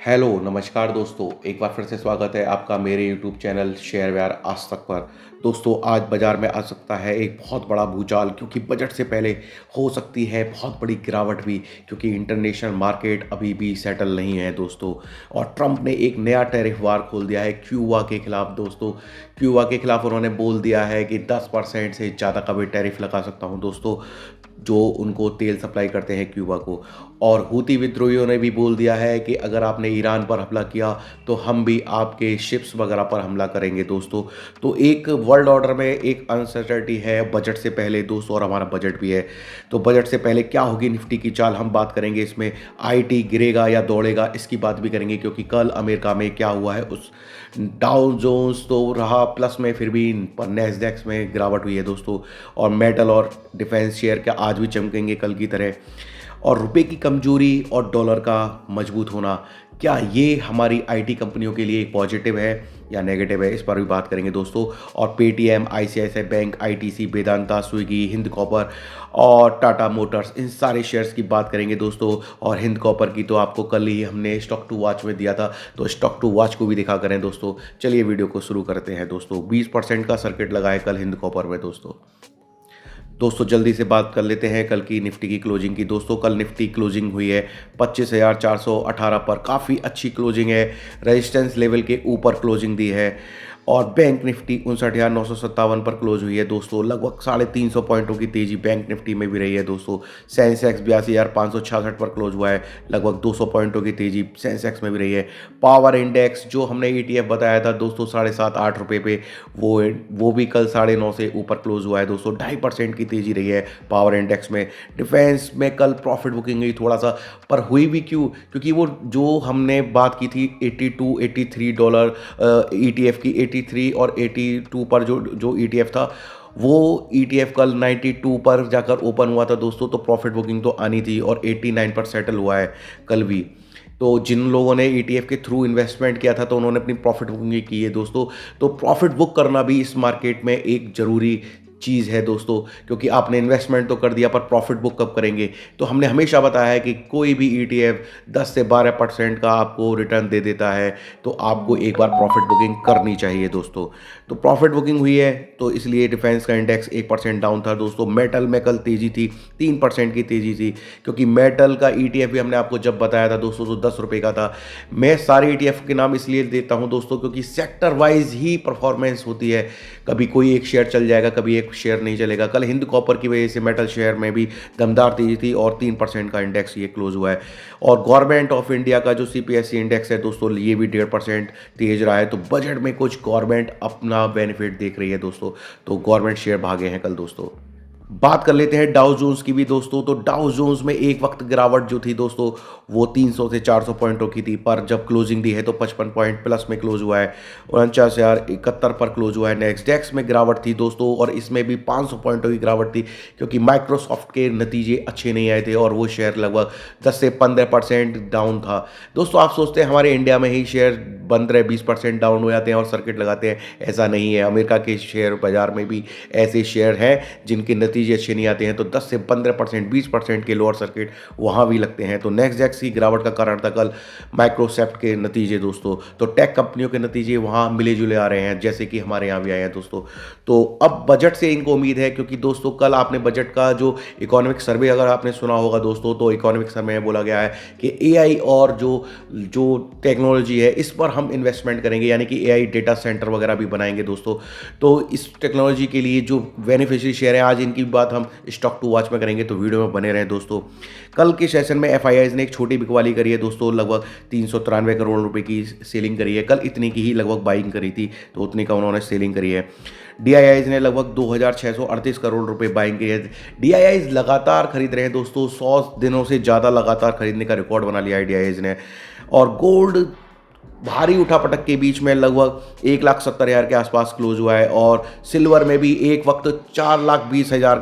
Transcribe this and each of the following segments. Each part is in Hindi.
हेलो, नमस्कार दोस्तों। एक बार फिर से स्वागत है आपका मेरे यूट्यूब चैनल शेयर व्यार आज तक पर। दोस्तों, आज बाज़ार में आ सकता है एक बहुत बड़ा भूचाल, क्योंकि बजट से पहले हो सकती है बहुत बड़ी गिरावट भी, क्योंकि इंटरनेशनल मार्केट अभी भी सेटल नहीं है दोस्तों। और ट्रंप ने एक नया टैरिफ वार खोल दिया है क्यूबा के खिलाफ दोस्तों। क्यूबा के खिलाफ उन्होंने बोल दिया है कि 10% से ज़्यादा का भी टैरिफ लगा सकता हूँ दोस्तों, जो उनको तेल सप्लाई करते हैं क्यूबा को। और हूती विद्रोहियों ने भी बोल दिया है कि अगर आपने ईरान पर हमला किया तो हम भी आपके शिप्स वगैरह पर हमला करेंगे दोस्तों। तो एक वर्ल्ड ऑर्डर में एक अनसर्टेनिटी है बजट से पहले दोस्तों, और हमारा बजट भी है। तो बजट से पहले क्या होगी निफ्टी की चाल, हम बात करेंगे इसमें। आईटी गिरेगा या दौड़ेगा, इसकी बात भी करेंगे, क्योंकि कल अमेरिका में क्या हुआ है, उस डाउ जोन्स तो रहा प्लस में, फिर भी पर नैस्डैक्स में गिरावट हुई है दोस्तों। और मेटल और डिफेंस शेयर क्या आज भी चमकेंगे कल की तरह। और रुपए की कमजोरी और डॉलर का मजबूत होना, क्या ये हमारी आईटी कंपनियों के लिए पॉजिटिव है या नेगेटिव है, इस पर भी बात करेंगे दोस्तों। और Paytm, ICICI bank, ITC, Vedanta, Swiggy, Hind copper और टाटा मोटर्स, इन सारे शेयर्स की बात करेंगे दोस्तों। और हिंद कॉपर की तो आपको कल ही हमने स्टॉक टू वॉच में दिया था, तो स्टॉक टू वॉच को भी दिखा करें दोस्तों। चलिए वीडियो को शुरू करते हैं दोस्तों। 20% का सर्किट लगा है कल हिंद कॉपर में दोस्तों जल्दी से बात कर लेते हैं कल की निफ्टी की क्लोजिंग की दोस्तों। कल निफ्टी क्लोजिंग हुई है 25,418 पर, काफ़ी अच्छी क्लोजिंग है। रेजिस्टेंस लेवल के ऊपर क्लोजिंग दी है। और बैंक निफ्टी 59,957 पर क्लोज हुई है दोस्तों। लगभग 350 पॉइंटों की तेजी बैंक निफ्टी में भी रही है दोस्तों। सेंसेक्स 82,566 पर क्लोज हुआ है, लगभग 200 पॉइंटों की तेजी सेंसेक्स में भी रही है। पावर इंडेक्स जो हमने ईटीएफ बताया था दोस्तों 7.5-8 रुपये पे, वो भी कल 9.5 से ऊपर क्लोज हुआ है दोस्तों। 2.5% की तेजी रही है पावर इंडेक्स में। डिफेंस में कल प्रॉफिट बुकिंग हुई थोड़ा सा, पर हुई भी क्यों, क्योंकि वो जो हमने बात की थी $82-83 ईटीएफ की, 83 और 82 पर जो जो ईटीएफ था, वो ईटीएफ कल 92 पर जाकर ओपन हुआ था दोस्तों। तो प्रॉफिट बुकिंग तो आनी थी, और 89 पर सेटल हुआ है कल भी। तो जिन लोगों ने ईटीएफ के थ्रू इन्वेस्टमेंट किया था, तो उन्होंने अपनी प्रॉफिट बुकिंग की है दोस्तों। तो प्रॉफिट बुक करना भी इस मार्केट में एक ज़रूरी चीज़ है दोस्तों, क्योंकि आपने इन्वेस्टमेंट तो कर दिया, पर प्रॉफिट बुक कब करेंगे। तो हमने हमेशा बताया है कि कोई भी ईटीएफ 10 से 12% का आपको रिटर्न दे देता है, तो आपको एक बार प्रॉफिट बुकिंग करनी चाहिए दोस्तों। तो प्रॉफिट बुकिंग हुई है, तो इसलिए डिफेंस का इंडेक्स 1% डाउन था दोस्तों। मेटल में कल तेजी थी, 3% की तेजी थी, क्योंकि मेटल का ईटीएफ भी हमने आपको जब बताया था दोस्तों तो 10 रुपये का था। मैं सारे ईटीएफ के नाम इसलिए देता हूं दोस्तों, क्योंकि सेक्टर वाइज ही परफॉर्मेंस होती है। कभी कोई एक शेयर चल जाएगा, कभी एक शेयर नहीं चलेगा। कल हिंद कॉपर की वजह से मेटल शेयर में भी दमदार तेजी थी, और 3% का इंडेक्स ये क्लोज हुआ है। और गवर्नमेंट ऑफ इंडिया का जो सीपीएससी इंडेक्स है दोस्तों, ये भी 1.5% तेज रहा है। तो बजट में कुछ गवर्नमेंट अपना बेनिफिट देख रही है दोस्तों, तो गवर्नमेंट शेयर भागे हैं कल दोस्तों। बात कर लेते हैं डाउ जोन्स की भी दोस्तों। तो डाउ जोन्स में एक वक्त गिरावट जो थी दोस्तों, वो 300 से 400 पॉइंटों की थी, पर जब क्लोजिंग दी है तो 55 पॉइंट प्लस में क्लोज हुआ है। 49,071 पर क्लोज हुआ है। नेक्स्ट में गिरावट थी दोस्तों, और इसमें भी 500 पॉइंटों की गिरावट थी, क्योंकि माइक्रोसॉफ्ट के नतीजे अच्छे नहीं आए थे, और वो शेयर लगभग 10 से 15% डाउन था दोस्तों। आप सोचते हैं हमारे इंडिया में ही शेयर 15-20% डाउन हो जाते हैं और सर्किट लगाते हैं, ऐसा नहीं है। अमेरिका के शेयर बाजार में भी ऐसे शेयर हैं जिनके नतीजे अच्छे नहीं आते हैं, तो 10 से 15%, 20% के लोअर सर्किट वहाँ भी लगते हैं। तो नेक्स्ट की गिरावट का कारण था कल माइक्रोसॉफ्ट के नतीजे दोस्तों। तो टेक कंपनियों के नतीजे वहाँ मिले जुले आ रहे हैं, जैसे कि हमारे यहाँ भी आए हैं दोस्तों। तो अब बजट से इनको उम्मीद है, क्योंकि दोस्तों कल आपने बजट का जो इकोनॉमिक सर्वे अगर आपने सुना होगा दोस्तों, तो इकोनॉमिक सर्वे में बोला गया है कि एआई और जो जो टेक्नोलॉजी है, इस पर हम इन्वेस्टमेंट करेंगे, यानी कि एआई डेटा सेंटर वगैरह भी बनाएंगे दोस्तों। तो इस टेक्नोलॉजी के लिए जो बेनिफिशियरी शेयर है, आज इनकी बात हम स्टॉक टू वॉच में करेंगे, तो वीडियो में बने रहें दोस्तों। कल के सेशन में एफआईआईज ने एक छोटी बिकवाली करी है दोस्तों, लगभग 393 करोड़ रुपए की सेलिंग करी है। कल इतनी की ही लगभग बाइंग करी थी, तो उतनी का उन्होंने सेलिंग करी है। डीआईआईज ने लगभग 2,638 करोड़ रुपए बाइंग की है। डीआईआईज लगातार खरीद रहे हैं दोस्तों, 100 दिनों से ज़्यादा लगातार खरीदने का रिकॉर्ड बना लिया है डीआईआईज ने। और गोल्ड भारी उठापटक के बीच में लगभग 1,70,000 के आसपास क्लोज हुआ है। और सिल्वर में भी एक वक्त 4,20,000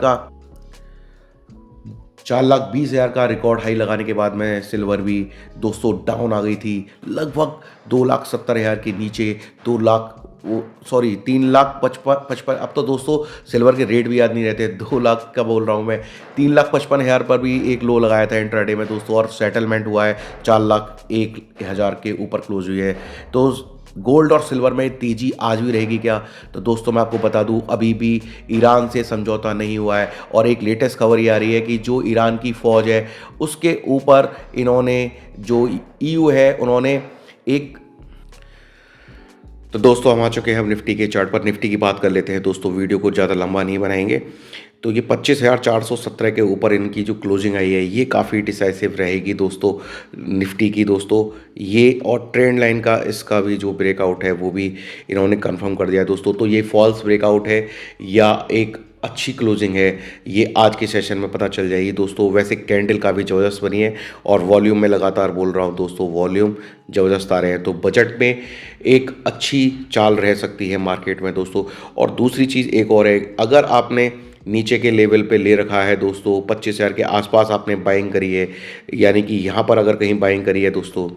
का रिकॉर्ड हाई लगाने के बाद में सिल्वर भी दोस्तों डाउन आ गई थी, लगभग 2,70,000 के नीचे, 2 लाख वो सॉरी 3,55,55 अब तो दोस्तों सिल्वर के रेट भी याद नहीं रहते, 2 लाख का बोल रहा हूँ मैं। 3,55,000 पर भी एक लो लगाया था इंट्राडे में दोस्तों, और सेटलमेंट हुआ है 4,01,000 के ऊपर क्लोज हुई है। तो गोल्ड और सिल्वर में तेजी आज भी रहेगी क्या? तो दोस्तों मैं आपको बता दूं, अभी भी ईरान से समझौता नहीं हुआ है, और एक लेटेस्ट खबर ये आ रही है कि जो ईरान की फ़ौज है उसके ऊपर इन्होंने, जो ईयू है, उन्होंने एक, तो दोस्तों हम आ चुके हैं अब निफ्टी के चार्ट पर। निफ्टी की बात कर लेते हैं दोस्तों, वीडियो को ज़्यादा लंबा नहीं बनाएंगे। तो ये 25,417 के ऊपर इनकी जो क्लोजिंग आई है ये काफ़ी डिसाइसिव रहेगी दोस्तों निफ्टी की दोस्तों। ये और ट्रेंड लाइन का इसका भी जो ब्रेकआउट है वो भी इन्होंने कंफर्म कर दिया है दोस्तों। तो ये फॉल्स ब्रेकआउट है या एक अच्छी क्लोजिंग है, ये आज के सेशन में पता चल जाएगी दोस्तों। वैसे कैंडल काफ़ी ज़बरदस्त बनी है, और वॉल्यूम में लगातार बोल रहा हूँ दोस्तों, वॉल्यूम ज़बरदस्त आ रहे हैं। तो बजट में एक अच्छी चाल रह सकती है मार्केट में दोस्तों। और दूसरी चीज़ एक और है, अगर आपने नीचे के लेवल पे ले रखा है दोस्तों, 25,000 के आसपास आपने बाइंग करी है, यानी कि यहाँ पर अगर कहीं बाइंग करी है दोस्तों,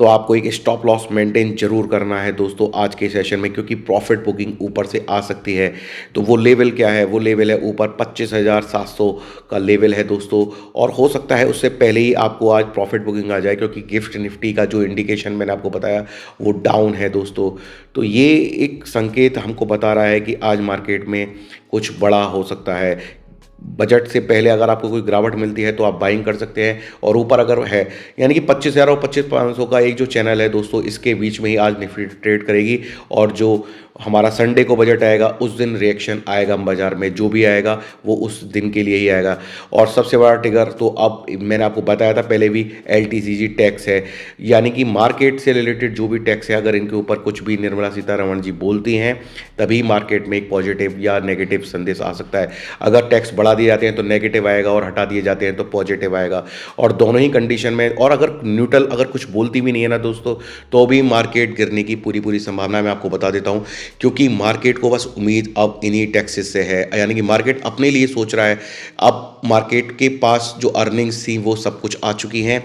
तो आपको एक स्टॉप लॉस मेंटेन जरूर करना है दोस्तों आज के सेशन में, क्योंकि प्रॉफिट बुकिंग ऊपर से आ सकती है। तो वो लेवल क्या है? वो लेवल है ऊपर 25,700 का लेवल है दोस्तों, और हो सकता है उससे पहले ही आपको आज प्रॉफिट बुकिंग आ जाए, क्योंकि गिफ्ट निफ्टी का जो इंडिकेशन मैंने आपको बताया वो डाउन है दोस्तों। तो ये एक संकेत हमको बता रहा है कि आज मार्केट में कुछ बड़ा हो सकता है। बजट से पहले अगर आपको कोई गिरावट मिलती है तो आप बाइंग कर सकते हैं, और ऊपर अगर है, यानी कि 25,000 और 25,500 का एक जो चैनल है दोस्तों, इसके बीच में ही आज निफ्टी ट्रेड करेगी। और जो हमारा संडे को बजट आएगा उस दिन रिएक्शन आएगा बाजार में, जो भी आएगा वो उस दिन के लिए ही आएगा। और सबसे बड़ा ट्रिगर तो अब मैंने आपको बताया था पहले भी, LTCG टैक्स है, यानी कि मार्केट से रिलेटेड जो भी टैक्स है, अगर इनके ऊपर कुछ भी निर्मला सीतारमण जी बोलती हैं तभी मार्केट में एक पॉजिटिव या नेगेटिव संदेश आ सकता है। अगर टैक्स बढ़ा दिए जाते हैं तो नेगेटिव आएगा, और हटा दिए जाते हैं तो पॉजिटिव आएगा। और दोनों ही कंडीशन में, और अगर न्यूट्रल अगर कुछ बोलती भी नहीं है ना दोस्तों, तो भी मार्केट गिरने की पूरी पूरी संभावना मैं आपको बता देता हूं, क्योंकि मार्केट को बस उम्मीद अब इन्हीं टैक्सेस से है, यानी कि मार्केट अपने लिए सोच रहा है। अब मार्केट के पास जो अर्निंग्स थी वो सब कुछ आ चुकी हैं।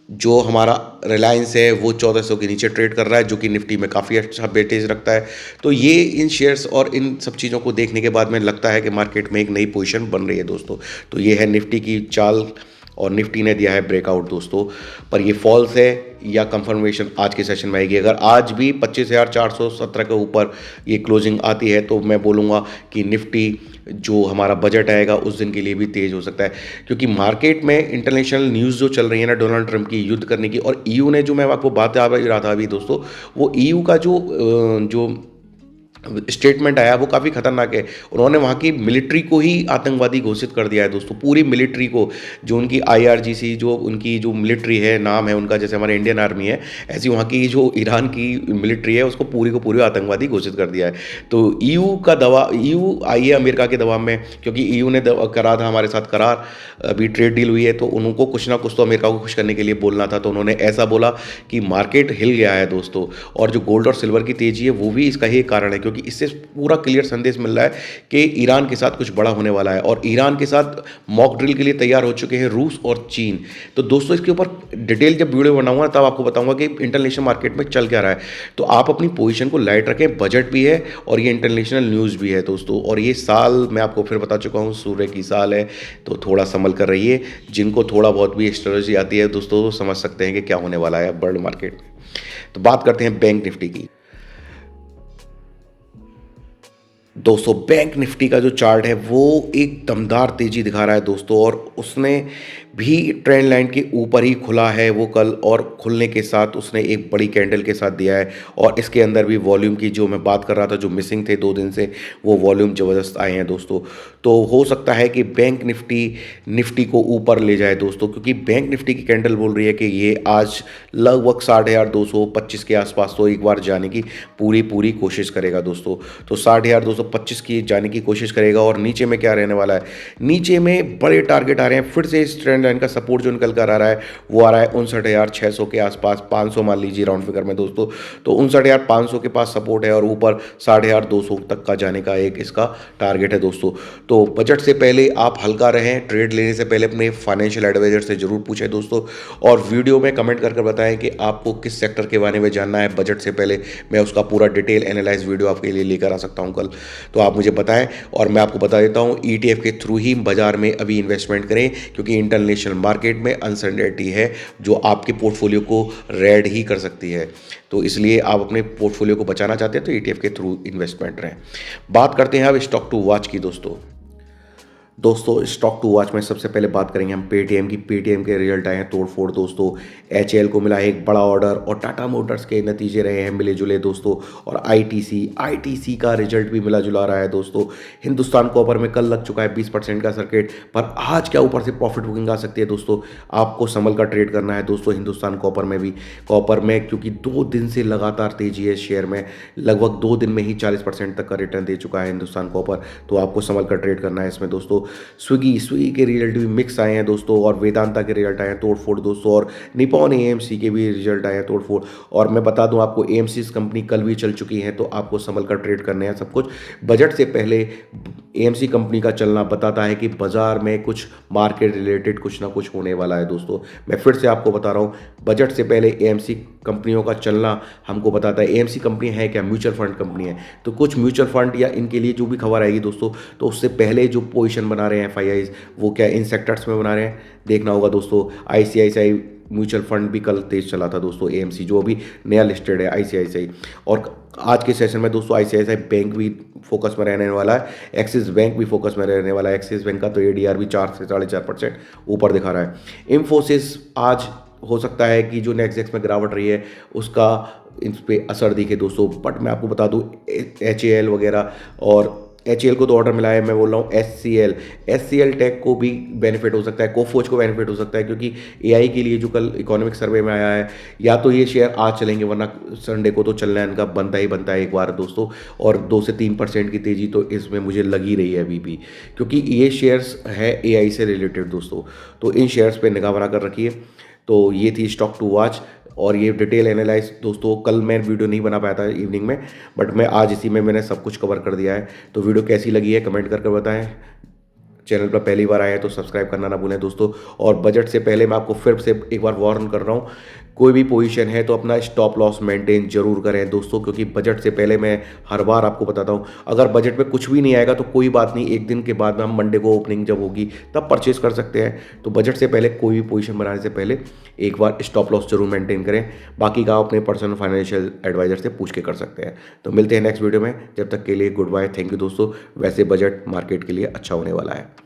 जो हमारा रिलायंस है वो 1400 के नीचे ट्रेड कर रहा है, जो कि निफ्टी में काफ़ी अच्छा वेटेज रखता है। तो ये इन शेयर्स और इन सब चीज़ों को देखने के बाद में लगता है कि मार्केट में एक नई पोजीशन बन रही है दोस्तों। तो ये है निफ्टी की चाल, और निफ्टी ने दिया है ब्रेकआउट दोस्तों। पर ये फॉल्स है या कंफर्मेशन आज के सेशन में आएगी। अगर आज भी 25,417 के ऊपर ये क्लोजिंग आती है तो मैं बोलूँगा कि निफ्टी जो हमारा बजट आएगा उस दिन के लिए भी तेज़ हो सकता है, क्योंकि मार्केट में इंटरनेशनल न्यूज़ जो चल रही है ना डोनाल्ड ट्रंप की युद्ध करने की, और ईयू ने, जो मैं आपको बात आ रहा था अभी दोस्तों, वो ईयू का जो स्टेटमेंट आया वो काफ़ी खतरनाक है। उन्होंने वहाँ की मिलिट्री को ही आतंकवादी घोषित कर दिया है दोस्तों, पूरी मिलिट्री को। जो उनकी IRGC, जो उनकी जो मिलिट्री है, नाम है उनका, जैसे हमारे इंडियन आर्मी है, ऐसी वहाँ की जो ईरान की मिलिट्री है उसको पूरी को पूरी आतंकवादी घोषित कर दिया है। तो EU का दबाव, EU आई है अमेरिका के दबाव में, क्योंकि EU ने करा था हमारे साथ करार, अभी ट्रेड डील हुई है, तो उनको कुछ ना कुछ तो अमेरिका को खुश करने के लिए बोलना था। तो उन्होंने ऐसा बोला कि मार्केट हिल गया है दोस्तों। और जो गोल्ड और सिल्वर की तेजी है वो भी इसका ही कारण है, क्योंकि इससे पूरा क्लियर संदेश मिल रहा है कि ईरान के साथ कुछ बड़ा होने वाला है, और ईरान के साथ मॉक ड्रिल के लिए तैयार हो चुके हैं रूस और चीन। तो दोस्तों इसके ऊपर डिटेल जब वीडियो बनाऊंगा तब आपको बताऊंगा कि इंटरनेशनल मार्केट में चल क्या रहा है। तो आप अपनी पोजीशन को लाइट रखें, बजट भी है और ये इंटरनेशनल न्यूज़ भी है दोस्तों। और ये साल मैं आपको फिर बता चुका हूँ, सूर्य की साल है, तो थोड़ा संभल कर रहिए। जिनको थोड़ा बहुत भी एस्ट्रोलॉजी आती है दोस्तों समझ सकते हैं कि क्या होने वाला है वर्ल्ड मार्केट में। तो बात करते हैं बैंक निफ्टी की दोस्तों। बैंक निफ्टी का जो चार्ट है वो एक दमदार तेजी दिखा रहा है दोस्तों, और उसने भी ट्रेंड लाइन के ऊपर ही खुला है वो कल, और खुलने के साथ उसने एक बड़ी कैंडल के साथ दिया है। और इसके अंदर भी वॉल्यूम की जो मैं बात कर रहा था, जो मिसिंग थे 2 दिन से, वो वॉल्यूम ज़बरदस्त आए हैं दोस्तों। तो हो सकता है कि बैंक निफ्टी को ऊपर ले जाए दोस्तों, क्योंकि बैंक निफ्टी की कैंडल बोल रही है कि ये आज लगभग 60,225 के आसपास तो एक बार जाने की पूरी कोशिश करेगा दोस्तों। तो 60,225 की जाने की कोशिश करेगा। और नीचे में क्या रहने वाला है? नीचे में बड़े टारगेट आ रहे हैं फिर से इस ट्रेंड लाइन का सपोर्ट जो निकल कर आ रहा है वो आ रहा है 59,600 के आसपास, 500 मान लीजिए राउंड फिगर में दोस्तों। तो 59,500 के पास सपोर्ट है और ऊपर 2,200 तक का जाने का एक इसका टारगेट है दोस्तों। तो बजट से पहले आप हल्का रहें, ट्रेड लेने से पहले अपने फाइनेंशियल एडवाइजर से जरूर पूछें दोस्तों, और वीडियो में कमेंट करके बताएं कि आपको किस सेक्टर के बारे में जानना है बजट से पहले। मैं उसका पूरा डिटेल एनालाइज वीडियो आपके लिए लेकर आ सकता हूं कल, तो आप मुझे बताएं और मैं आपको बता देता हूं ETF के थ्रू ही बाजार में अभी इन्वेस्टमेंट करें, क्योंकि इंटरनेशनल मार्केट में अनसर्टेनिटी है जो आपके पोर्टफोलियो को रेड ही कर सकती है। तो इसलिए आप अपने पोर्टफोलियो को बचाना चाहते हैं तो ETF के थ्रू इन्वेस्टमेंट रहें। बात करते हैं अब स्टॉक टू वॉच की दोस्तों स्टॉक टू वॉच में सबसे पहले बात करेंगे हम पेटीएम की। पेटीएम के रिजल्ट आए हैं तोड़फोड़ दोस्तों। HAL को मिला है एक बड़ा ऑर्डर और टाटा मोटर्स के नतीजे रहे हैं मिले जुले दोस्तों। और ITC का रिजल्ट भी मिला जुला रहा है दोस्तों। हिंदुस्तान कॉपर में कल लग चुका है 20% का सर्किट, पर आज क्या ऊपर से प्रॉफिट बुकिंग आ सकती है दोस्तों। आपको संभल कर ट्रेड करना है दोस्तों हिंदुस्तान कॉपर में भी। कॉपर में क्योंकि 2 दिन से लगातार तेजी है शेयर में, लगभग 2 दिन में ही 40% तक का रिटर्न दे चुका है हिंदुस्तान कॉपर, तो आपको संभल कर ट्रेड करना है इसमें दोस्तों। स्विगी के रिजल्ट भी मिक्स आए हैं दोस्तों, और वेदांता के रिजल्ट आए हैं तोड़फोड़ दोस्तों, और निपॉन AMC के भी रिजल्ट आए हैं तोड़फोड़। और मैं बता दूं आपको AMC कंपनी कल भी चल चुकी है, तो आपको संभल कर ट्रेड करने हैं सब कुछ। बजट से पहले AMC कंपनी का चलना बताता है कि बाजार में कुछ मार्केट रिलेटेड कुछ ना कुछ होने वाला है दोस्तों। मैं फिर से आपको बता रहा हूँ, बजट से पहले AMC कंपनियों का चलना हमको बताता है। AMC कंपनी है क्या? म्यूचुअल फंड कंपनी है, तो कुछ म्यूचुअल फंड या इनके लिए जो भी खबर आएगी दोस्तों, तो उससे पहले जो पोजीशन बना रहे हैं FIIs, वो क्या इन सेक्टर्स में बना रहे हैं देखना होगा दोस्तों। ICICI म्यूचुअल फंड भी कल तेज चला था दोस्तों। AMC जो अभी नया लिस्टेड है ICICI, और आज के सेशन में दोस्तों ICICI बैंक भी फोकस में रहने वाला है, एक्सिस बैंक भी फोकस में रहने वाला है। एक्सिस बैंक का तो ADR भी 4 से 4.5% ऊपर दिखा रहा है। इन्फोसिस आज हो सकता है कि जो नेक्स्ट में गिरावट रही है उसका इस पर असर दिखे दोस्तों, बट मैं आपको बता दूं HAL वगैरह, और HAL को तो ऑर्डर मिला है, मैं बोल रहा हूँ SCL टेक को भी बेनिफिट हो सकता है, कोफोज को बेनिफिट हो सकता है, क्योंकि AI के लिए जो कल इकोनॉमिक सर्वे में आया है, या तो ये शेयर आज चलेंगे वरना संडे को तो चलना है इनका बनता ही एक बार दोस्तों। और 2 से 3% की तेजी तो इसमें मुझे लगी रही है अभी भी, क्योंकि ये शेयर्स है AI से रिलेटेड दोस्तों, तो इन शेयर्स पर निगाह बना कर रखिए। तो ये थी स्टॉक टू वॉच, और ये डिटेल एनालाइज दोस्तों कल मैं वीडियो नहीं बना पाया था इवनिंग में, बट मैं आज इसी में मैंने सब कुछ कवर कर दिया है। तो वीडियो कैसी लगी है कमेंट करके बताएं। चैनल पर पहली बार आए हैं तो सब्सक्राइब करना ना भूलें दोस्तों। और बजट से पहले मैं आपको फिर से एक बार वार्न कर रहा हूँ, कोई भी पोजीशन है तो अपना स्टॉप लॉस मेंटेन जरूर करें दोस्तों, क्योंकि बजट से पहले मैं हर बार आपको बताता हूँ, अगर बजट में कुछ भी नहीं आएगा तो कोई बात नहीं, एक दिन के बाद में हम मंडे को ओपनिंग जब होगी तब परचेज कर सकते हैं। तो बजट से पहले कोई भी पोजीशन बनाने से पहले एक बार स्टॉप लॉस जरूर मेंटेन करें। बाकी का अपने पर्सनल फाइनेंशियल एडवाइजर से पूछ के कर सकते हैं। तो मिलते हैं नेक्स्ट वीडियो में, जब तक के लिए गुड बाय, थैंक यू दोस्तों। वैसे बजट मार्केट के लिए अच्छा होने वाला है।